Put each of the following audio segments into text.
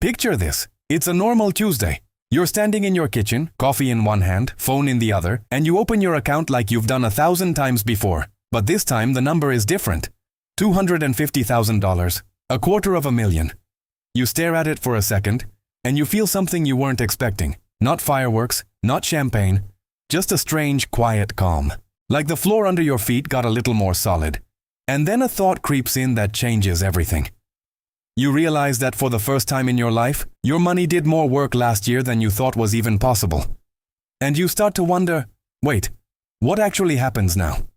Picture this. It's a normal Tuesday. You're standing in your kitchen, coffee in one hand, phone in the other, and you open your account like you've done 1,000 times before. But this time the number is different. $250,000. $250,000. You stare at it for a second, and you feel something you weren't expecting. Not fireworks, not champagne, just a strange, quiet calm. Like the floor under your feet got a little more solid. And then a thought creeps in that changes everything. You realize that for the first time in your life, your money did more work last year than you thought was even possible. And you start to wonder, wait, what actually happens now?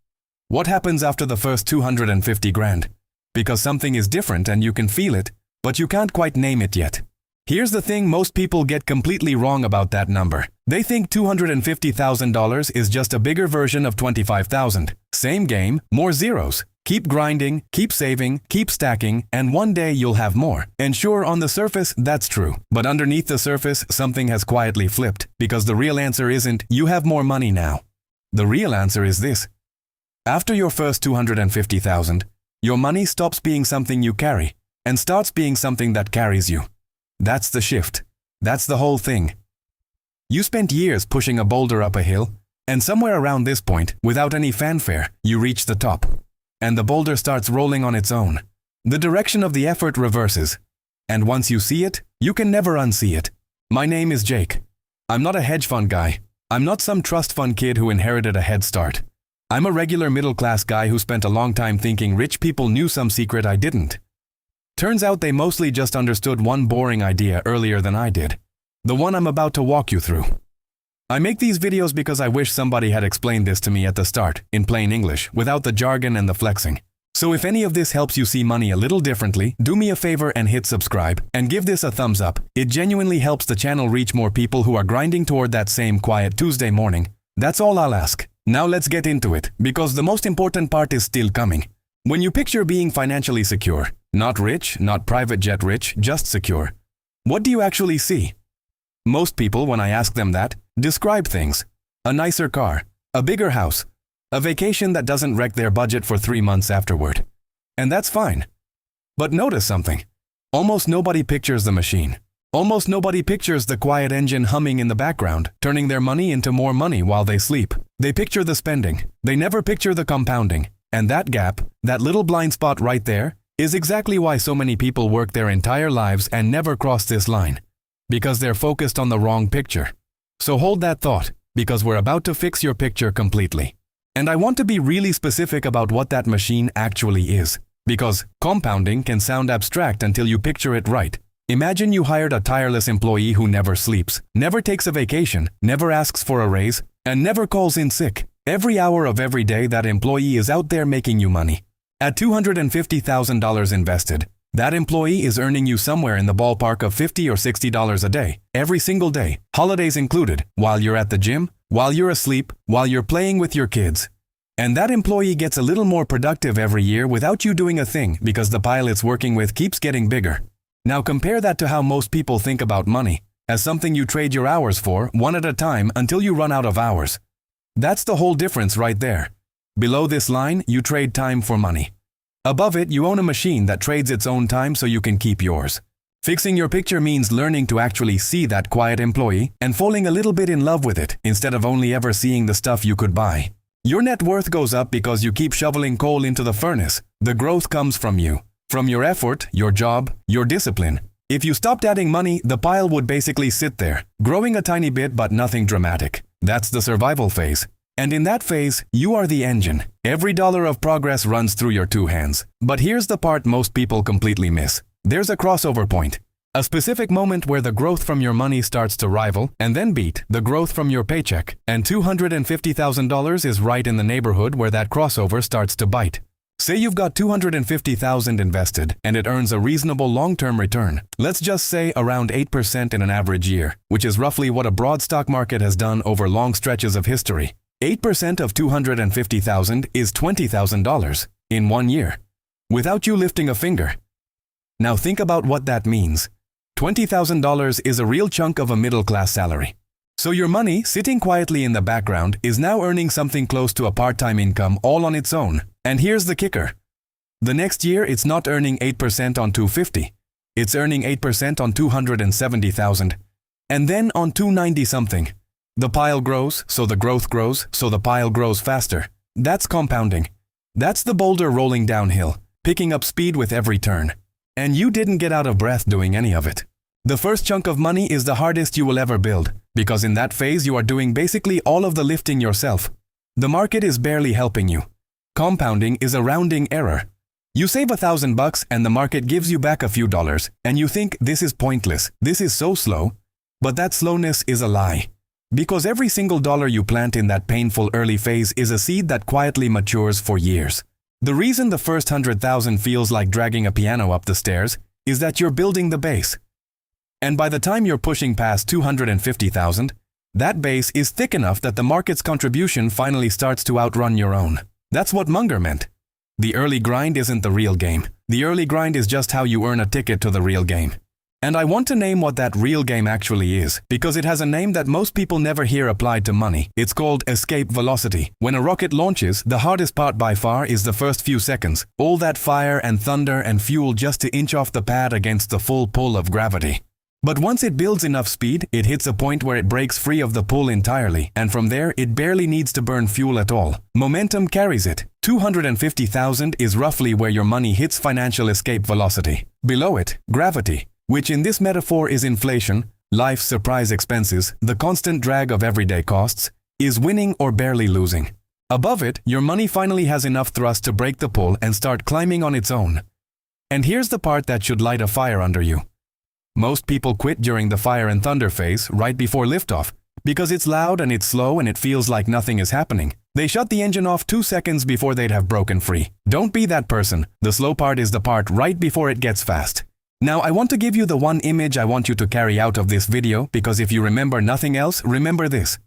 What happens after the first 250 grand? Because something is different and you can feel it, but you can't quite name it yet. Here's the thing, most people get completely wrong about that number. They think $250,000 is just a bigger version of 25,000. Same game, more zeros. Keep grinding, keep saving, keep stacking, and one day you'll have more. And sure, on the surface, that's true. But underneath the surface, something has quietly flipped. Because the real answer isn't, you have more money now. The real answer is this. After your first 250,000, your money stops being something you carry and starts being something that carries you. That's the shift. That's the whole thing. You spent years pushing a boulder up a hill, and somewhere around this point, without any fanfare, you reach the top. And the boulder starts rolling on its own. The direction of the effort reverses. And once you see it, you can never unsee it. My name is Jake. I'm not a hedge fund guy. I'm not some trust fund kid who inherited a head start. I'm a regular middle-class guy who spent a long time thinking rich people knew some secret I didn't. Turns out they mostly just understood one boring idea earlier than I did. The one I'm about to walk you through. I make these videos because I wish somebody had explained this to me at the start, in plain English, without the jargon and the flexing. So if any of this helps you see money a little differently, do me a favor and hit subscribe, and give this a thumbs up. It genuinely helps the channel reach more people who are grinding toward that same quiet Tuesday morning. That's all I'll ask. Now let's get into it, because the most important part is still coming. When you picture being financially secure, not rich, not private jet rich, just secure, what do you actually see? Most people, when I ask them that, describe things. A nicer car, a bigger house, a vacation that doesn't wreck their budget for 3 months afterward. And that's fine. But notice something. Almost nobody pictures the machine. Almost nobody pictures the quiet engine humming in the background, turning their money into more money while they sleep. They picture the spending. They never picture the compounding. And that gap, that little blind spot right there, is exactly why so many people work their entire lives and never cross this line. Because they're focused on the wrong picture. So hold that thought, because we're about to fix your picture completely. And I want to be really specific about what that machine actually is. Because compounding can sound abstract until you picture it right. Imagine you hired a tireless employee who never sleeps, never takes a vacation, never asks for a raise, and never calls in sick. Every hour of every day that employee is out there making you money. At $250,000 invested, that employee is earning you somewhere in the ballpark of $50 or $60 a day, every single day, holidays included, while you're at the gym, while you're asleep, while you're playing with your kids. And that employee gets a little more productive every year without you doing a thing because the pile it's working with keeps getting bigger. Now compare that to how most people think about money, as something you trade your hours for, one at a time, until you run out of hours. That's the whole difference right there. Below this line, you trade time for money. Above it, you own a machine that trades its own time so you can keep yours. Fixing your picture means learning to actually see that quiet employee and falling a little bit in love with it instead of only ever seeing the stuff you could buy. Your net worth goes up because you keep shoveling coal into the furnace. The growth comes from you. From your effort, your job, your discipline. If you stopped adding money, the pile would basically sit there, growing a tiny bit but nothing dramatic. That's the survival phase. And in that phase, you are the engine. Every dollar of progress runs through your two hands. But here's the part most people completely miss. There's a crossover point. A specific moment where the growth from your money starts to rival and then beat the growth from your paycheck. And $250,000 is right in the neighborhood where that crossover starts to bite. Say you've got $250,000 invested and it earns a reasonable long-term return. Let's just say around 8% in an average year, which is roughly what a broad stock market has done over long stretches of history. 8% of $250,000 is $20,000 in 1 year, without you lifting a finger. Now think about what that means. $20,000 is a real chunk of a middle-class salary. So your money, sitting quietly in the background, is now earning something close to a part-time income all on its own. And here's the kicker. The next year, it's not earning 8% on $250. It's earning 8% on 270,000. And then on 290 something. The pile grows, so the growth grows, so the pile grows faster. That's compounding. That's the boulder rolling downhill, picking up speed with every turn. And you didn't get out of breath doing any of it. The first chunk of money is the hardest you will ever build, because in that phase you are doing basically all of the lifting yourself. The market is barely helping you. Compounding is a rounding error. You save $1,000 and the market gives you back a few dollars, and you think this is pointless, this is so slow. But that slowness is a lie. Because every single dollar you plant in that painful early phase is a seed that quietly matures for years. The reason the first 100,000 feels like dragging a piano up the stairs is that you're building the base. And by the time you're pushing past 250,000, that base is thick enough that the market's contribution finally starts to outrun your own. That's what Munger meant. The early grind isn't the real game. The early grind is just how you earn a ticket to the real game. And I want to name what that real game actually is, because it has a name that most people never hear applied to money. It's called escape velocity. When a rocket launches, the hardest part by far is the first few seconds. All that fire and thunder and fuel just to inch off the pad against the full pull of gravity. But once it builds enough speed, it hits a point where it breaks free of the pull entirely, and from there it barely needs to burn fuel at all. Momentum carries it. 250,000 is roughly where your money hits financial escape velocity. Below it, gravity, which in this metaphor is inflation, life's surprise expenses, the constant drag of everyday costs, is winning or barely losing. Above it, your money finally has enough thrust to break the pull and start climbing on its own. And here's the part that should light a fire under you. Most people quit during the fire and thunder phase, right before liftoff, because it's loud and it's slow and it feels like nothing is happening. They shut the engine off 2 seconds before they'd have broken free. Don't be that person. The slow part is the part right before it gets fast. Now I want to give you the one image I want you to carry out of this video, because if you remember nothing else, remember this.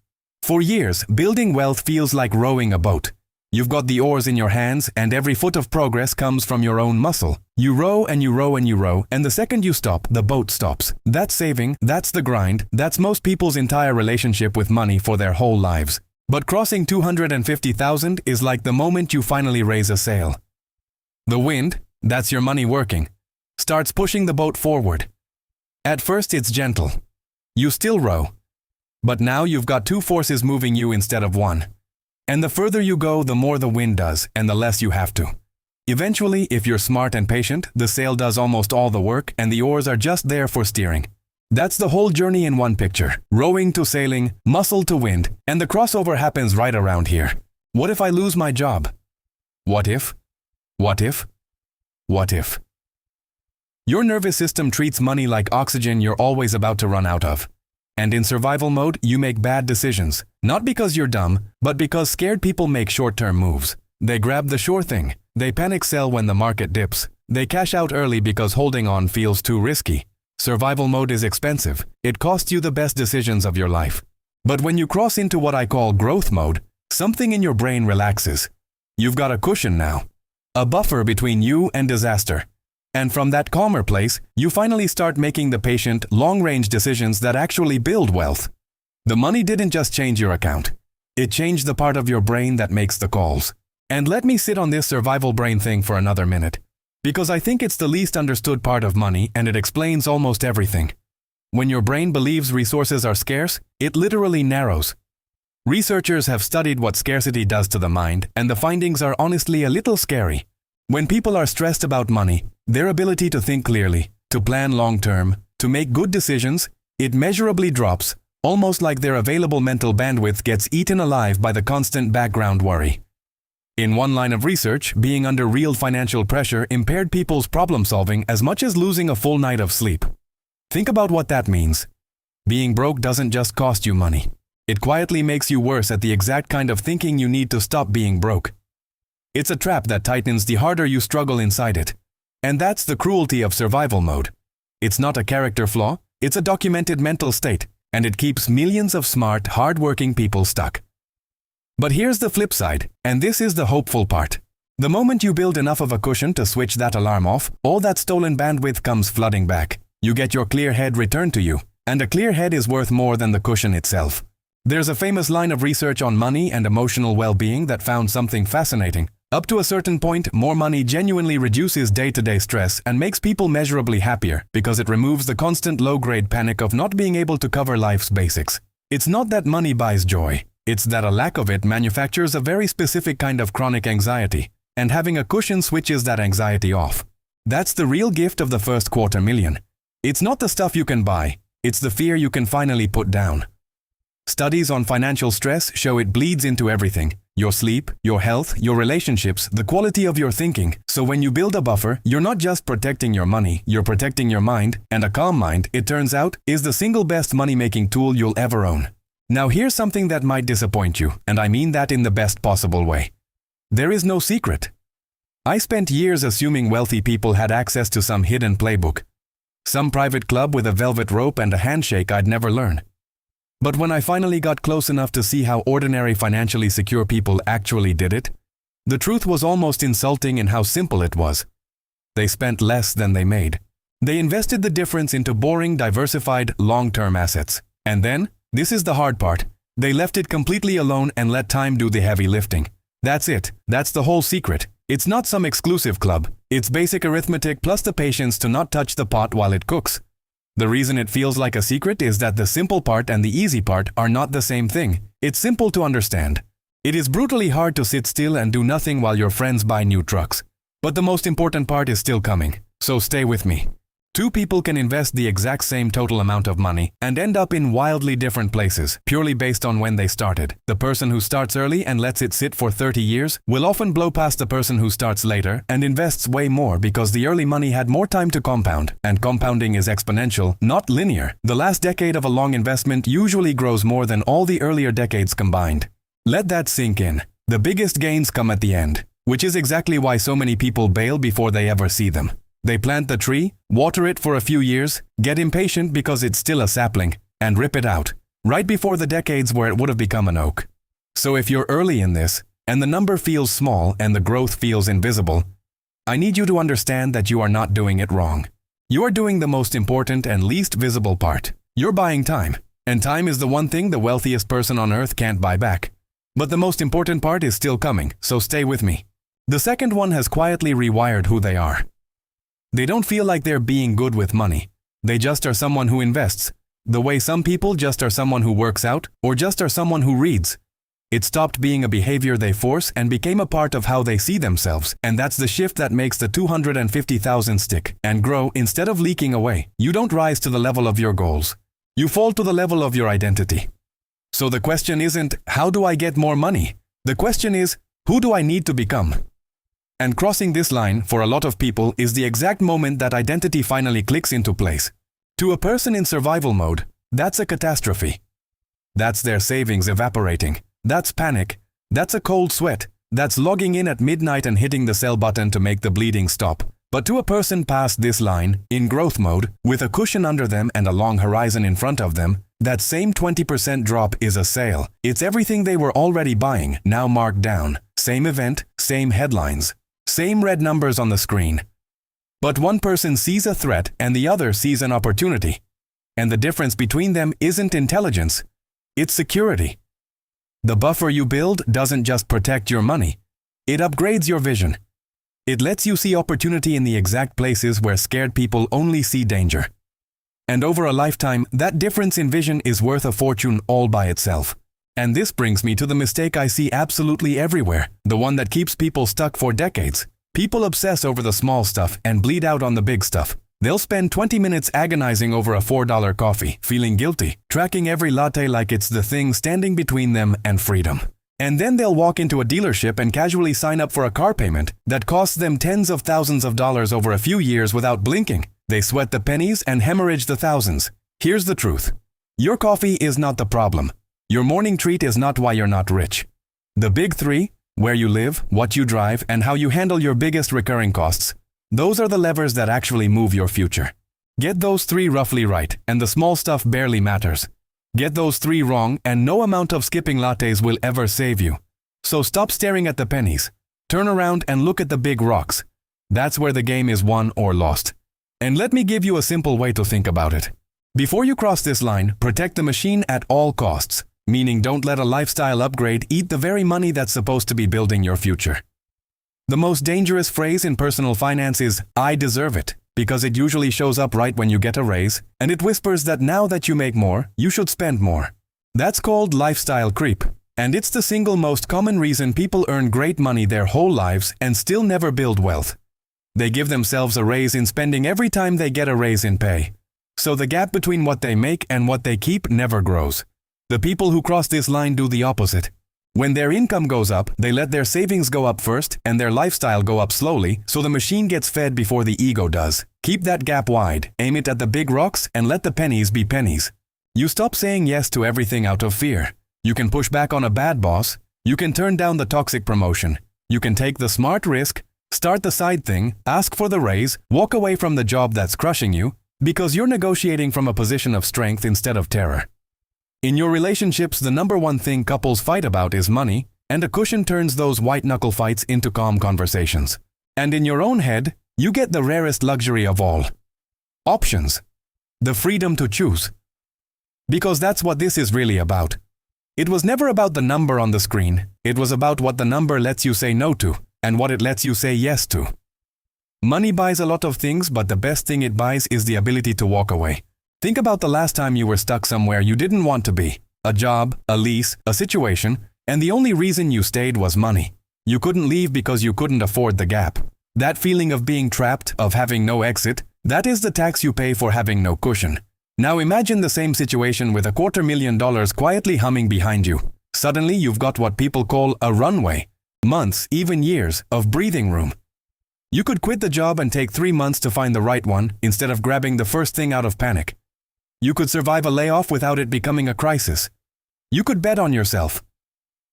For years, building wealth feels like rowing a boat. You've got the oars in your hands, and every foot of progress comes from your own muscle. You row and you row and you row, and the second you stop, the boat stops. That's saving, that's the grind, that's most people's entire relationship with money for their whole lives. But crossing 250,000 is like the moment you finally raise a sail. The wind, that's your money working, starts pushing the boat forward. At first it's gentle. You still row. But now you've got 2 forces moving you instead of 1. And the further you go, the more the wind does, and the less you have to. Eventually, if you're smart and patient, the sail does almost all the work and the oars are just there for steering. That's the whole journey in one picture. Rowing to sailing, muscle to wind, and the crossover happens right around here. What if I lose my job? What if? What if? What if? Your nervous system treats money like oxygen you're always about to run out of. And in survival mode, you make bad decisions. Not because you're dumb, but because scared people make short-term moves. They grab the sure thing. They panic sell when the market dips. They cash out early because holding on feels too risky. Survival mode is expensive. It costs you the best decisions of your life. But when you cross into what I call growth mode, something in your brain relaxes. You've got a cushion now. A buffer between you and disaster. And from that calmer place, you finally start making the patient, long-range decisions that actually build wealth. The money didn't just change your account. It changed the part of your brain that makes the calls. And let me sit on this survival brain thing for another minute, because I think it's the least understood part of money and it explains almost everything. When your brain believes resources are scarce, it literally narrows. Researchers have studied what scarcity does to the mind, and the findings are honestly a little scary. When people are stressed about money, their ability to think clearly, to plan long-term, to make good decisions, it measurably drops, almost like their available mental bandwidth gets eaten alive by the constant background worry. In one line of research, being under real financial pressure impaired people's problem-solving as much as losing a full night of sleep. Think about what that means. Being broke doesn't just cost you money. It quietly makes you worse at the exact kind of thinking you need to stop being broke. It's a trap that tightens the harder you struggle inside it. And that's the cruelty of survival mode. It's not a character flaw, it's a documented mental state, and it keeps millions of smart, hard-working people stuck. But here's the flip side, and this is the hopeful part. The moment you build enough of a cushion to switch that alarm off, all that stolen bandwidth comes flooding back. You get your clear head returned to you, and a clear head is worth more than the cushion itself. There's a famous line of research on money and emotional well-being that found something fascinating. Up to a certain point, more money genuinely reduces day-to-day stress and makes people measurably happier because it removes the constant low-grade panic of not being able to cover life's basics. It's not that money buys joy. It's that a lack of it manufactures a very specific kind of chronic anxiety, and having a cushion switches that anxiety off. That's the real gift of the first $250,000. It's not the stuff you can buy, it's the fear you can finally put down. Studies on financial stress show it bleeds into everything. Your sleep, your health, your relationships, the quality of your thinking. So when you build a buffer, you're not just protecting your money, you're protecting your mind, and a calm mind, it turns out, is the single best money-making tool you'll ever own. Now here's something that might disappoint you, and I mean that in the best possible way. There is no secret. I spent years assuming wealthy people had access to some hidden playbook, some private club with a velvet rope and a handshake I'd never learn. But when I finally got close enough to see how ordinary financially secure people actually did it, the truth was almost insulting in how simple it was. They spent less than they made. They invested the difference into boring, diversified, long-term assets. And then, this is the hard part, they left it completely alone and let time do the heavy lifting. That's it. That's the whole secret. It's not some exclusive club. It's basic arithmetic plus the patience to not touch the pot while it cooks. The reason it feels like a secret is that the simple part and the easy part are not the same thing. It's simple to understand. It is brutally hard to sit still and do nothing while your friends buy new trucks. But the most important part is still coming. So stay with me. Two people can invest the exact same total amount of money and end up in wildly different places, purely based on when they started. The person who starts early and lets it sit for 30 years will often blow past the person who starts later and invests way more because the early money had more time to compound, and compounding is exponential, not linear. The last decade of a long investment usually grows more than all the earlier decades combined. Let that sink in. The biggest gains come at the end, which is exactly why so many people bail before they ever see them. They plant the tree, water it for a few years, get impatient because it's still a sapling, and rip it out, right before the decades where it would have become an oak. So if you're early in this, and the number feels small and the growth feels invisible, I need you to understand that you are not doing it wrong. You are doing the most important and least visible part. You're buying time, and time is the one thing the wealthiest person on earth can't buy back. But the most important part is still coming, so stay with me. The second one has quietly rewired who they are. They don't feel like they're being good with money. They just are someone who invests, the way some people just are someone who works out or just are someone who reads. It stopped being a behavior they force and became a part of how they see themselves, and that's the shift that makes the $250,000 stick and grow instead of leaking away. You don't rise to the level of your goals. You fall to the level of your identity. So the question isn't, how do I get more money? The question is, who do I need to become? And crossing this line, for a lot of people, is the exact moment that identity finally clicks into place. To a person in survival mode, that's a catastrophe. That's their savings evaporating. That's panic. That's a cold sweat. That's logging in at midnight and hitting the sell button to make the bleeding stop. But to a person past this line, in growth mode, with a cushion under them and a long horizon in front of them, that same 20% drop is a sale. It's everything they were already buying, now marked down. Same event, same headlines. Same red numbers on the screen. But one person sees a threat and the other sees an opportunity. And the difference between them isn't intelligence, it's security. The buffer you build doesn't just protect your money, it upgrades your vision. It lets you see opportunity in the exact places where scared people only see danger. And over a lifetime, that difference in vision is worth a fortune all by itself. And this brings me to the mistake I see absolutely everywhere, the one that keeps people stuck for decades. People obsess over the small stuff and bleed out on the big stuff. They'll spend 20 minutes agonizing over a $4 coffee, feeling guilty, tracking every latte like it's the thing standing between them and freedom. And then they'll walk into a dealership and casually sign up for a car payment that costs them tens of thousands of dollars over a few years without blinking. They sweat the pennies and hemorrhage the thousands. Here's the truth. Your coffee is not the problem. Your morning treat is not why you're not rich. The big three, where you live, what you drive, and how you handle your biggest recurring costs, those are the levers that actually move your future. Get those three roughly right, and the small stuff barely matters. Get those three wrong, and no amount of skipping lattes will ever save you. So stop staring at the pennies. Turn around and look at the big rocks. That's where the game is won or lost. And let me give you a simple way to think about it. Before you cross this line, protect the machine at all costs. Meaning don't let a lifestyle upgrade eat the very money that's supposed to be building your future. The most dangerous phrase in personal finance is, "I deserve it," because it usually shows up right when you get a raise, and it whispers that now that you make more, you should spend more. That's called lifestyle creep, and it's the single most common reason people earn great money their whole lives and still never build wealth. They give themselves a raise in spending every time they get a raise in pay. So the gap between what they make and what they keep never grows. The people who cross this line do the opposite. When their income goes up, they let their savings go up first and their lifestyle go up slowly, so the machine gets fed before the ego does. Keep that gap wide, aim it at the big rocks, and let the pennies be pennies. You stop saying yes to everything out of fear. You can push back on a bad boss. You can turn down the toxic promotion. You can take the smart risk, start the side thing, ask for the raise, walk away from the job that's crushing you, because you're negotiating from a position of strength instead of terror. In your relationships, the number one thing couples fight about is money, and a cushion turns those white-knuckle fights into calm conversations. And in your own head, you get the rarest luxury of all. Options. The freedom to choose. Because that's what this is really about. It was never about the number on the screen, it was about what the number lets you say no to, and what it lets you say yes to. Money buys a lot of things, but the best thing it buys is the ability to walk away. Think about the last time you were stuck somewhere you didn't want to be. A job, a lease, a situation, and the only reason you stayed was money. You couldn't leave because you couldn't afford the gap. That feeling of being trapped, of having no exit, that is the tax you pay for having no cushion. Now imagine the same situation with $250,000 quietly humming behind you. Suddenly you've got what people call a runway. Months, even years, of breathing room. You could quit the job and take 3 months to find the right one instead of grabbing the first thing out of panic. You could survive a layoff without it becoming a crisis. You could bet on yourself.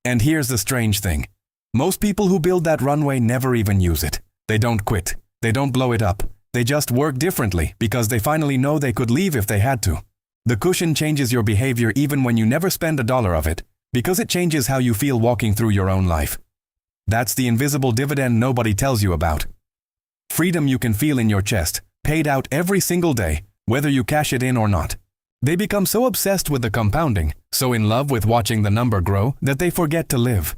And here's the strange thing. Most people who build that runway never even use it. They don't quit. They don't blow it up. They just work differently because they finally know they could leave if they had to. The cushion changes your behavior even when you never spend a dollar of it, because it changes how you feel walking through your own life. That's the invisible dividend nobody tells you about. Freedom you can feel in your chest, paid out every single day, whether you cash it in or not. They become so obsessed with the compounding, so in love with watching the number grow, that they forget to live.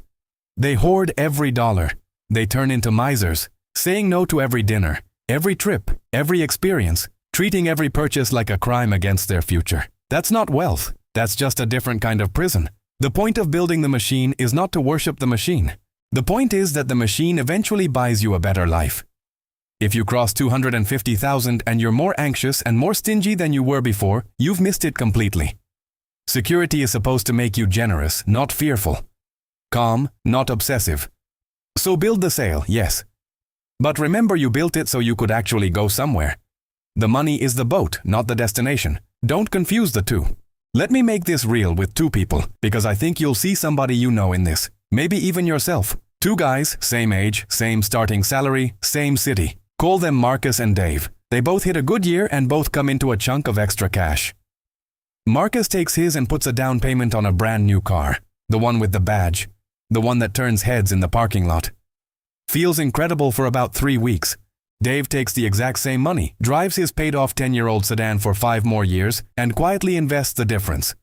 They hoard every dollar. They turn into misers, saying no to every dinner, every trip, every experience, treating every purchase like a crime against their future. That's not wealth. That's just a different kind of prison. The point of building the machine is not to worship the machine. The point is that the machine eventually buys you a better life. If you cross 250,000 and you're more anxious and more stingy than you were before, you've missed it completely. Security is supposed to make you generous, not fearful. Calm, not obsessive. So build the sail, yes. But remember you built it so you could actually go somewhere. The money is the boat, not the destination. Don't confuse the two. Let me make this real with two people, because I think you'll see somebody you know in this. Maybe even yourself. Two guys, same age, same starting salary, same city. Call them Marcus and Dave. They both hit a good year and both come into a chunk of extra cash. Marcus takes his and puts a down payment on a brand new car. The one with the badge. The one that turns heads in the parking lot. Feels incredible for about 3 weeks. Dave takes the exact same money, drives his paid-off 10-year-old sedan for 5 more years, and quietly invests the difference.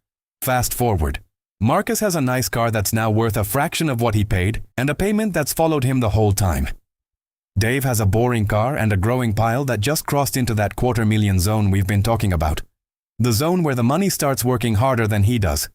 Fast forward. Marcus has a nice car that's now worth a fraction of what he paid, and a payment that's followed him the whole time. Dave has a boring car and a growing pile that just crossed into that $250,000 zone we've been talking about. The zone where the money starts working harder than he does.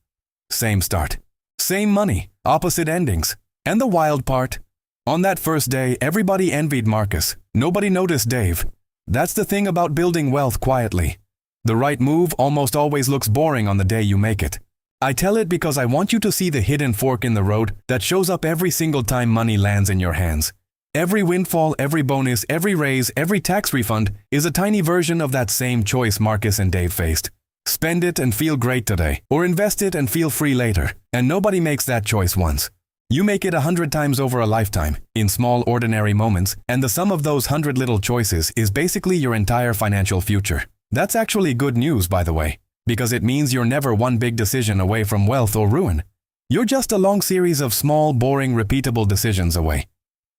Same start. Same money, opposite endings. And the wild part? On that first day, everybody envied Marcus. Nobody noticed Dave. That's the thing about building wealth quietly. The right move almost always looks boring on the day you make it. I tell it because I want you to see the hidden fork in the road that shows up every single time money lands in your hands. Every windfall, every bonus, every raise, every tax refund is a tiny version of that same choice Marcus and Dave faced. Spend it and feel great today, or invest it and feel free later. And nobody makes that choice once. You make it 100 times over a lifetime, in small ordinary moments, and the sum of those 100 little choices is basically your entire financial future. That's actually good news, by the way, because it means you're never one big decision away from wealth or ruin. You're just a long series of small, boring, repeatable decisions away.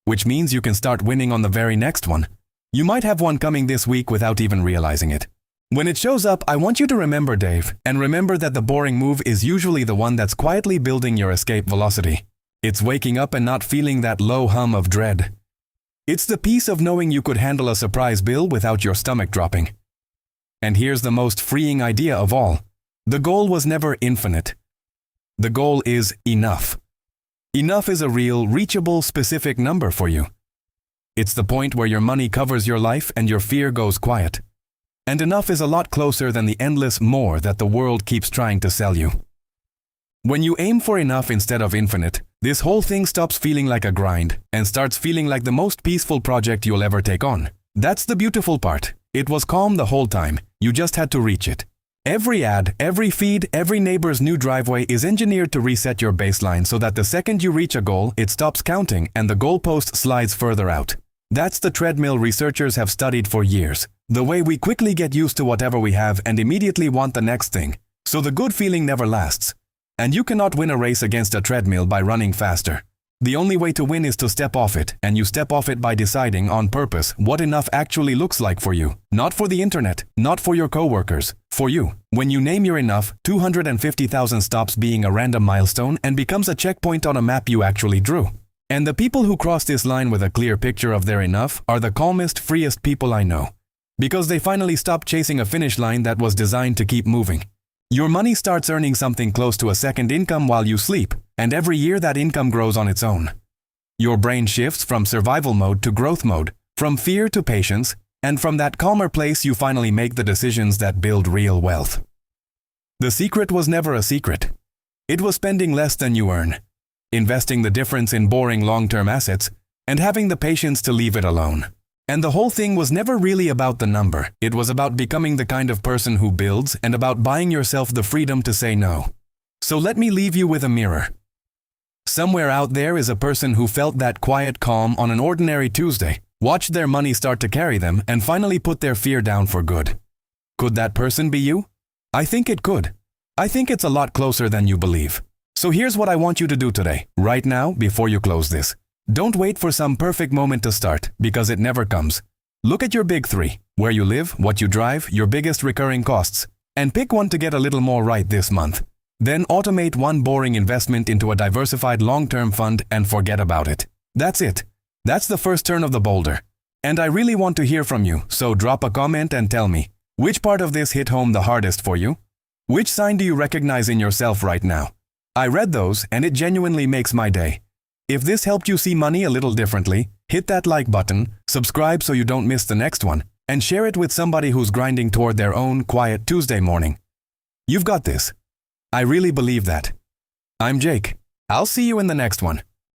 Which means you can start winning on the very next one. You might have one coming this week without even realizing it. When it shows up, I want you to remember Dave, and remember that the boring move is usually the one that's quietly building your escape velocity. It's waking up and not feeling that low hum of dread. It's the peace of knowing you could handle a surprise bill without your stomach dropping. And here's the most freeing idea of all. The goal was never infinite. The goal is enough. Enough is a real, reachable, specific number for you. It's the point where your money covers your life and your fear goes quiet. And enough is a lot closer than the endless more that the world keeps trying to sell you. When you aim for enough instead of infinite, this whole thing stops feeling like a grind and starts feeling like the most peaceful project you'll ever take on. That's the beautiful part. It was calm the whole time. You just had to reach it. Every ad, every feed, every neighbor's new driveway is engineered to reset your baseline so that the second you reach a goal, it stops counting and the goalpost slides further out. That's the treadmill researchers have studied for years. The way we quickly get used to whatever we have and immediately want the next thing. So the good feeling never lasts. And you cannot win a race against a treadmill by running faster. The only way to win is to step off it, and you step off it by deciding on purpose what enough actually looks like for you. Not for the internet, not for your coworkers, for you. When you name your enough, 250,000 stops being a random milestone and becomes a checkpoint on a map you actually drew. And the people who cross this line with a clear picture of their enough are the calmest, freest people I know. Because they finally stopped chasing a finish line that was designed to keep moving. Your money starts earning something close to a second income while you sleep, and every year that income grows on its own. Your brain shifts from survival mode to growth mode, from fear to patience, and from that calmer place you finally make the decisions that build real wealth. The secret was never a secret. It was spending less than you earn, investing the difference in boring long-term assets, and having the patience to leave it alone. And the whole thing was never really about the number. It was about becoming the kind of person who builds and about buying yourself the freedom to say no. So let me leave you with a mirror. Somewhere out there is a person who felt that quiet calm on an ordinary Tuesday, watched their money start to carry them, and finally put their fear down for good. Could that person be you? I think it could. I think it's a lot closer than you believe. So here's what I want you to do today, right now, before you close this. Don't wait for some perfect moment to start, because it never comes. Look at your big three, where you live, what you drive, your biggest recurring costs, and pick one to get a little more right this month. Then automate one boring investment into a diversified long-term fund and forget about it. That's it. That's the first turn of the boulder. And I really want to hear from you, so drop a comment and tell me, which part of this hit home the hardest for you? Which sign do you recognize in yourself right now? I read those, and it genuinely makes my day. If this helped you see money a little differently, hit that like button, subscribe so you don't miss the next one, and share it with somebody who's grinding toward their own quiet Tuesday morning. You've got this. I really believe that. I'm Jake. I'll see you in the next one.